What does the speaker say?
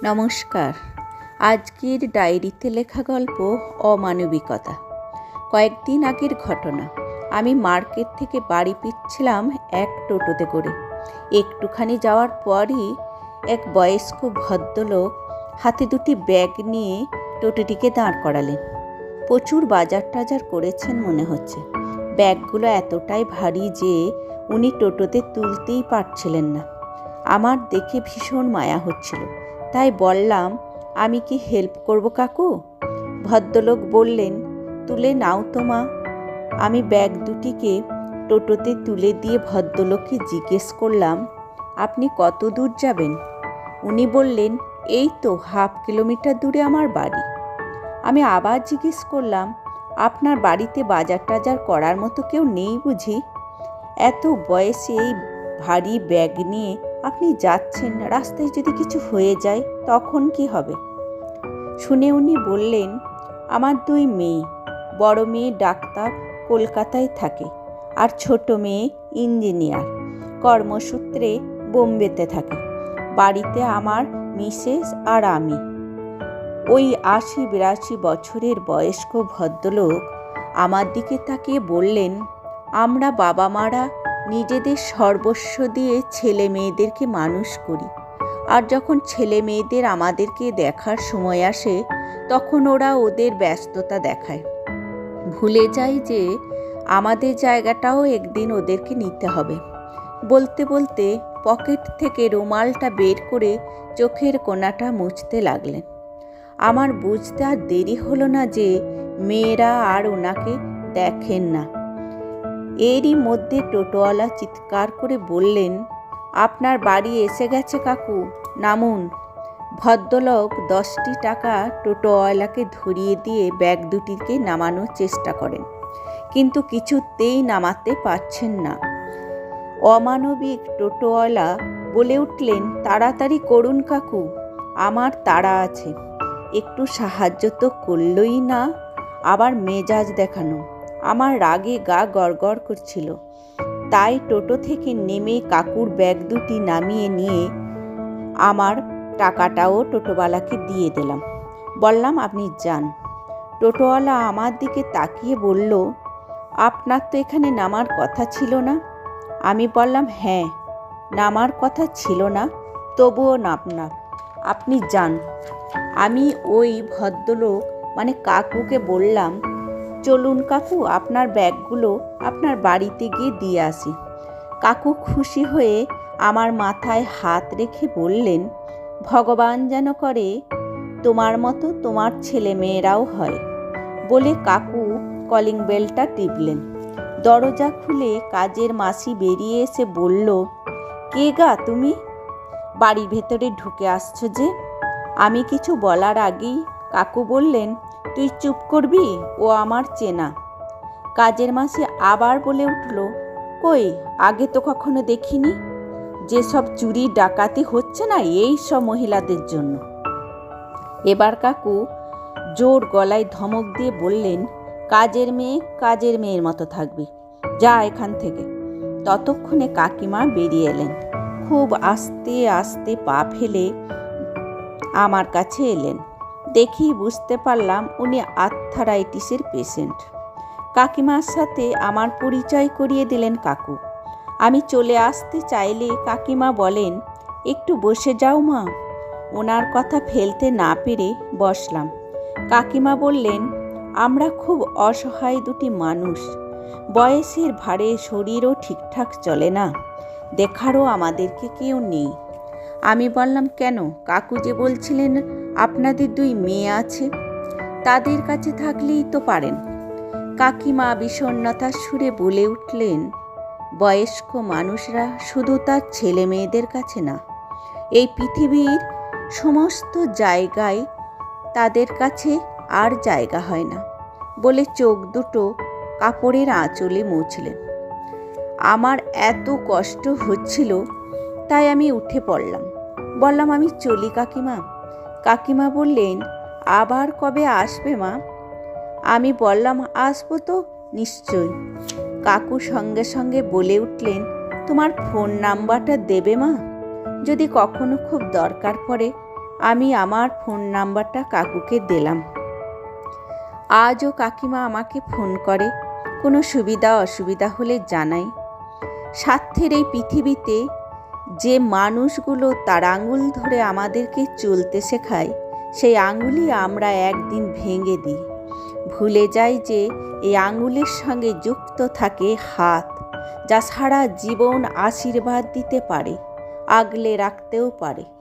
নমস্কার। আজকের ডায়েরিতে লেখা গল্প অমানবিকতা। কয়েকদিন আগের ঘটনা। আমি মার্কেট থেকে বাড়ি ফিরছিলাম এক টোটোতে করে। একটুখানি যাওয়ার পরই এক বয়স্ক ভদ্রলোক হাতে দুটি ব্যাগ নিয়ে টোটোটিকে দাঁড় করালেন। প্রচুর বাজার টাজার করেছেন মনে হচ্ছে। ব্যাগগুলো এতটাই ভারী যে উনি টোটোতে তুলতেই পারছিলেন না। আমার দেখে ভীষণ মায়া হচ্ছিল, তাই বললাম, আমি কি হেল্প করব কাকু? ভদ্রলোক বললেন, তুলে নাও তো মা। আমি ব্যাগ দুটিকে টোটোতে তুলে দিয়ে ভদ্রলোককে জিজ্ঞেস করলাম, আপনি কত দূর যাবেন? উনি বললেন, এই তো হাফ কিলোমিটার দূরে আমার বাড়ি। আমি আবার জিজ্ঞেস করলাম, আপনার বাড়িতে বাজার টাজার করার মতো কেউ নেই বুঝি? এত বয়সে এই ভারী ব্যাগ নিয়ে আপনি যাচ্ছেন, রাস্তায় যদি কিছু হয়ে যায় তখন কি হবে? শুনে উনি বললেন, আমার দুই মেয়ে, বড় মেয়ে ডাক্তার, কলকাতায় থাকে, আর ছোট মেয়ে ইঞ্জিনিয়ার, কর্মসূত্রে বোম্বেতে থাকে। বাড়িতে আমার মিসেস আর আমি। ওই ৮০-৮২ বছরের বয়স্ক ভদ্রলোক আমার দিকে তাকিয়ে বললেন, আমরা বাবা মারা নিজেদের সর্বস্ব দিয়ে ছেলে মেয়েদেরকে মানুষ করি, আর যখন ছেলে মেয়েদের আমাদেরকে দেখার সময় আসে তখন ওরা ওদের ব্যস্ততা দেখায়, ভুলে যায় যে আমাদের জায়গাটাও একদিন ওদেরকে নিতে হবে। বলতে বলতে পকেট থেকে রুমালটা বের করে চোখের কোণাটা মুছতে লাগলেন। আমার বুঝতে আর দেরি হলো না যে মেয়েরা আর ওনাকে দেখেন না। এরই মধ্যে টোটোওয়ালা চিৎকার করে বললেন, আপনার বাড়ি এসে গেছে কাকু, নামুন। ভদ্রলোক 10টি টাকা টোটোওয়ালাকে ধরিয়ে দিয়ে ব্যাগ দুটিকে নামানোর চেষ্টা করেন, কিন্তু কিছুতেই নামাতে পারছেন না। অমানবিক টোটোওয়ালা বলে উঠলেন, তাড়াতাড়ি করুন কাকু, আমার তাড়া আছে। একটু সাহায্য তো করলই না, আবার মেজাজ দেখানো। আমার রাগে গা গড়গড় করছিল, তাই টোটো থেকে নেমে কাকুর ব্যাগ দুটি নামিয়ে নিয়ে আমার টাকাটাও টোটোওয়ালাকে দিয়ে দিলাম। বললাম, আপনি যান। টোটোওয়ালা আমার দিকে তাকিয়ে বলল, আপনার তো এখানে নামার কথা ছিল না। আমি বললাম, হ্যাঁ, নামার কথা ছিল না, তবুও নামলাম, আপনি যান। আমি ওই ভদ্রলোক মানে কাকুকে বললাম, চলুন কাকু, আপনার ব্যাগগুলো আপনার বাড়িতে গিয়ে দিয়ে আসি। কাকু খুশি হয়ে আমার মাথায় হাত রেখে বললেন, ভগবান যেন করে তোমার মতো তোমার ছেলে মেয়েরাও হয়। বলে কাকু কলিং বেলটা টিপলেন। দরজা খুলে কাজের মাসি বেরিয়ে এসে বলল, কে গা তুমি? বাড়ির ভেতরে ঢুকে আসছো যে? আমি কিছু বলার আগেই কাকু বললেন, তুই চুপ করবি, ও আমার চেনা। কাজের মাসি আবার বলে উঠল, কই, আগে তো কখনো দেখিনি। যেসব চুরি ডাকাতি হচ্ছে না এই সব মহিলাদের জন্য। এবার কাকু জোর গলায় ধমক দিয়ে বললেন, কাজের মেয়ে কাজের মেয়ের মতো থাকবি, যা এখান থেকে। ততক্ষণে কাকিমা বেরিয়ে এলেন। খুব আস্তে আস্তে পা ফেলে আমার কাছে এলেন। দেখি বুঝতে পারলাম উনি আর্থ্রাইটিসের পেশেন্ট। কাকিমার সাথে আমার পরিচয় করিয়ে দিলেন কাকু। আমি চলে আসতে চাইলে কাকিমা বলেন, একটু বসে যাও মা। ওনার কথা ফেলতে না পেরে বসলাম। কাকিমা বললেন, আমরা খুব অসহায় দুটি মানুষ, বয়সের ভারে শরীরও ঠিকঠাক চলে না, দেখারও আমাদেরকে কেউ নেই। আমি বললাম, কেন? কাকু যে বলছিলেন আপনাদের দুই মেয়ে আছে, তাদের কাছে থাকলেই তো পারেন। কাকিমা বিষণ্ণতার সুরে বলে উঠলেন, বয়স্ক মানুষরা শুধু তার ছেলে মেয়েদের কাছে না, এই পৃথিবীর সমস্ত জায়গায় তাদের কাছে আর জায়গা হয় না। বলে চোখ দুটো কাপড়ের আঁচলে মুছলেন। আমার এত কষ্ট হচ্ছিল, তাই আমি উঠে পড়লাম। বললাম, আমি চলি কাকিমা। কাকিমা বললেন, আবার কবে আসবে মা? আমি বললাম, আসবো তো নিশ্চয়। কাকু সঙ্গে সঙ্গে বলে উঠলেন, তোমার ফোন নাম্বারটা দেবে মা? যদি কখনো খুব দরকার পড়ে আমি আমার ফোন নাম্বারটা কাকুকে দিলাম। আজও কাকিমা আমাকে ফোন করে, কোনো সুবিধা অসুবিধা হলে জানাই। স্বার্থের এই পৃথিবীতে যে মানুষগুলো তার আঙুল ধরে আমাদেরকে চলতে শেখায়, সেই আঙুলই আমরা একদিন ভেঙে দিই। ভুলে যাই যে এই আঙুলের সঙ্গে যুক্ত থাকে হাত, যা সারা জীবন আশীর্বাদ দিতে পারে, আগলে রাখতেও পারে।